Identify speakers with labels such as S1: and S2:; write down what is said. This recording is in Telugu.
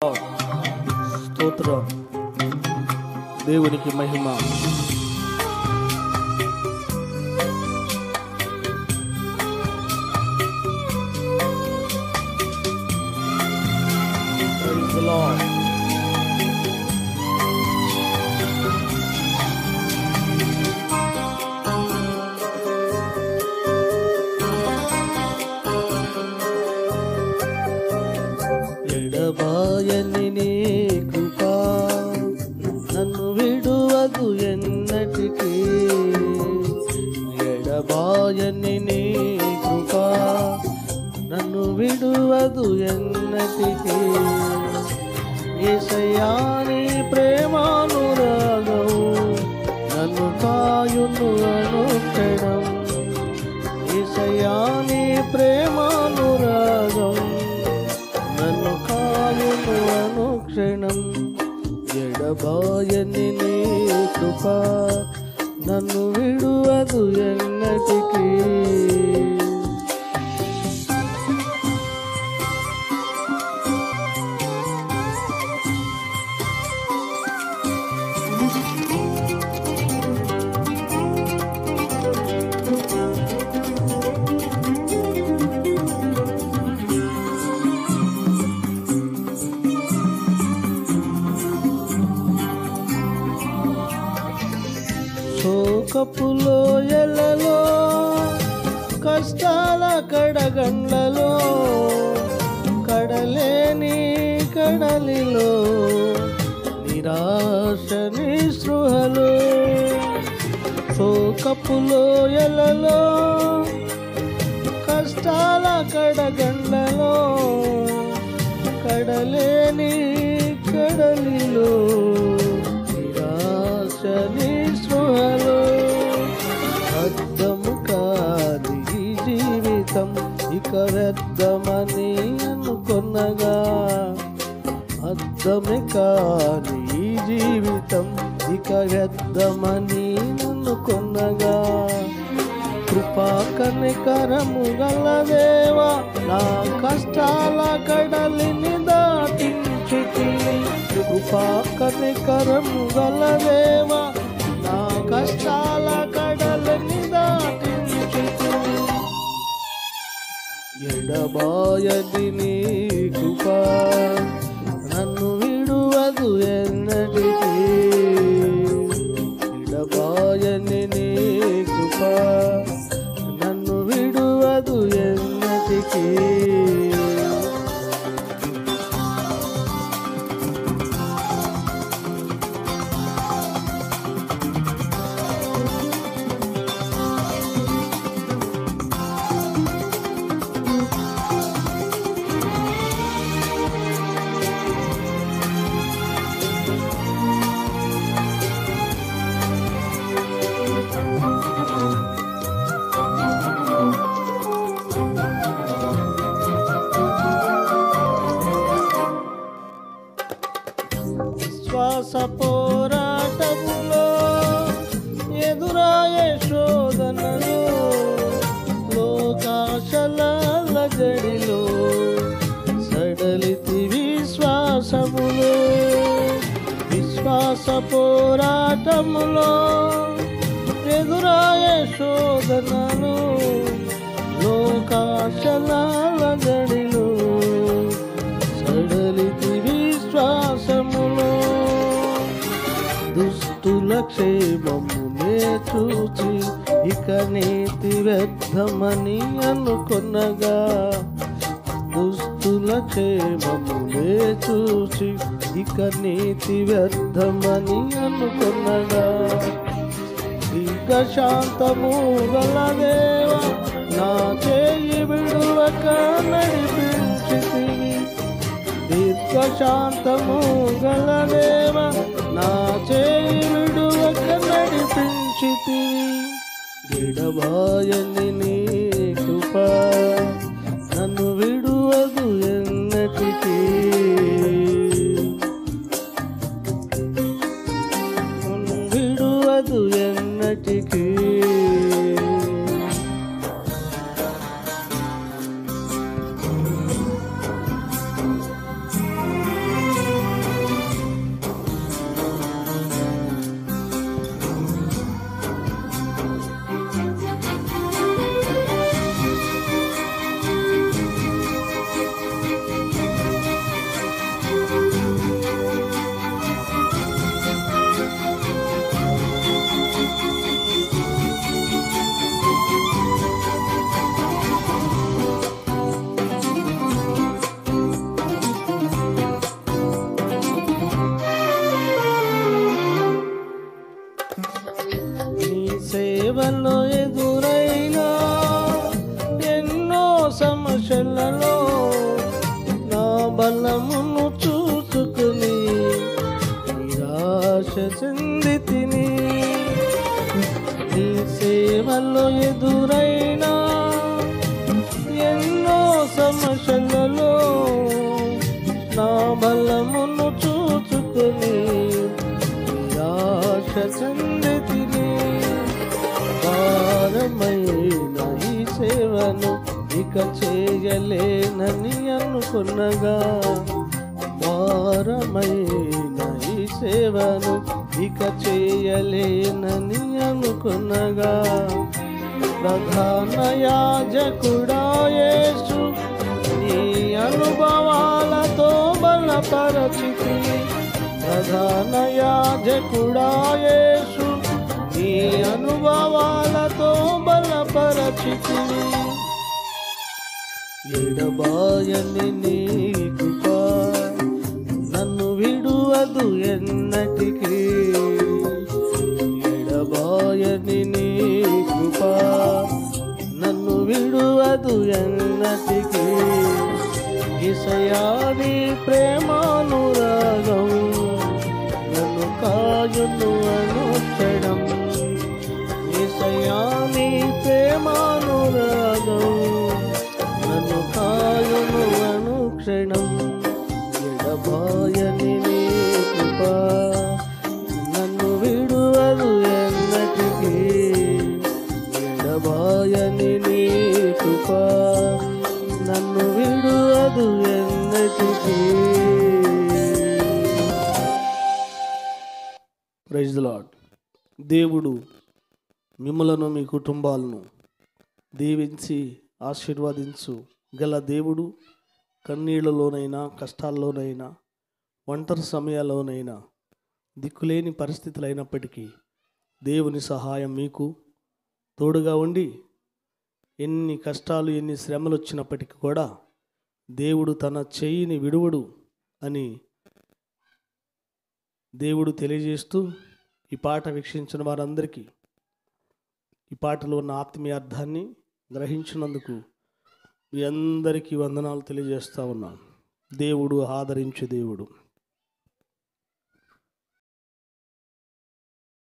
S1: స్తోత్రం. దేవునికి మహిమ. Praise the Lord. ఎడబాయని నీ కృపా నన్ను విడువదు ఎన్నటికీ. ఎడబాయని నీ కృపా నన్ను విడువదు ఎన్నటికీ. యేసయ్యా నీ ప్రేమానురాగం నన్ను కాయును అనుక్షణం. యేసయ్యా నీ ప్రేమానురాగం నన్ను కాయును అనుక్షణం. ఎడబాయని నీ కృపా నన్ను విడువదు ఎన్నటికీ. శోకపులో ఎలలో కష్టాల కడగండ్లలో కడలేని కడలిలో నిరాశ నిస్పృహలో. శోకపులో ఎలలో కష్టాల కడగండ్లలో కడలేని కడలిలో నిరాశ నిస్పృహలో. అర్థము కాని ఈ జీవితం ఇక వ్యర్థమని అనుకొనగా. అర్థమే కాని ఈ జీవితం ఇక వ్యర్థమని అనుకొనగా. కృపా కనికరము గల దేవా నా కష్టాల కడలిని దాటించితివి. కృపా కనికరము గల దేవా నా కష్టాల కడలిని దాటించితివి. ఎడబాయని నీ కృపా నన్ను విడువదు ఎన్నటికీ. ఎడబాయని నీ కృపా నన్ను విడువదు ఎన్నటికీ. శ్వాస పోరాటములో ఎదురాయే శోధనలు లోకాశల గడిలో సడలితి విశ్వాసములో. విశ్వాస పోరాటములో ఎదురాయే శోధనలు లోకాశల గడిలో సడలితి విశ్వాసములో. దుస్తుల క్షేమమునే చూచి ఇక నీతి వ్యర్థమని అనుకొనగా. దుస్తుల క్షేమమునే చూచి ఇక నీతి వ్యర్థమని అనుకొనగా. దీర్ఘశాంతము గల దేవా నా చేయి విడువక నడిపించితివి. దీర్ఘశాంతము గల దేవా నా చేయి విడువక నడిపించితివి. ఎడబాయని నీ కృపా నన్ను విడువదు ఎన్నటికీ. విడువదు ఎన్నటికీ. బాధలలో ఎదురైనా ఎన్నో సమస్యలలో నా బలమును చూచుకుని నిరాశ చెందితిని. భారమైన ఈ సేవను ఇక చేయలేనని అనుకున్నగా, భారమైన ఈ సేవను ఇక చేయలేనని అనుకున్నగా, ప్రధాన యాజకుడా యేసు నీ అనుభవాలతో బలపరచితివి. ప్రధాన యాజకుడా యేసు నీ అనుభవాలతో బలపరచితివి. ఎడబాయని నీ కృప నన్ను విడువదు ఎన్నటికీ. ఎడబాయని నీ కృప నన్ను విడువదు ఎన్నటికీ. యేసయ్యా నీ ప్రేమానురాగం నన్ను కాయును అనుక్షణం. యేసయ్యా నీ ప్రేమానురాగం నన్ను కాయును అనుక్షణం. ఎడబాయని నీ కృప నన్ను విడువదు ఎన్నటికీ. ఎడబాయని నీ కృప నన్ను విడువదు ఎన్నటికీ. Praise the Lord. దేవుడు మిమ్మలను మీ కుటుంబాలను దీవించి ఆశీర్వదించు గల దేవుడు. కన్నీళ్లలోనైనా, కష్టాల్లోనైనా, ఒంటరి సమయాల్లోనైనా, దిక్కులేని పరిస్థితులు అయినప్పటికీ దేవుని సహాయం మీకు తోడుగా ఉండి, ఎన్ని కష్టాలు ఎన్ని శ్రమలు వచ్చినప్పటికీ కూడా దేవుడు తన చెయ్యిని విడువడు అని దేవుడు తెలియజేస్తూ, ఈ పాట వీక్షించిన వారందరికీ ఈ పాటలో ఉన్న ఆత్మీయ అర్థాన్ని గ్రహించినందుకు మీ అందరికీ వందనాలు తెలియజేస్తూ ఉన్నాను. దేవుడు ఆదరించే దేవుడు.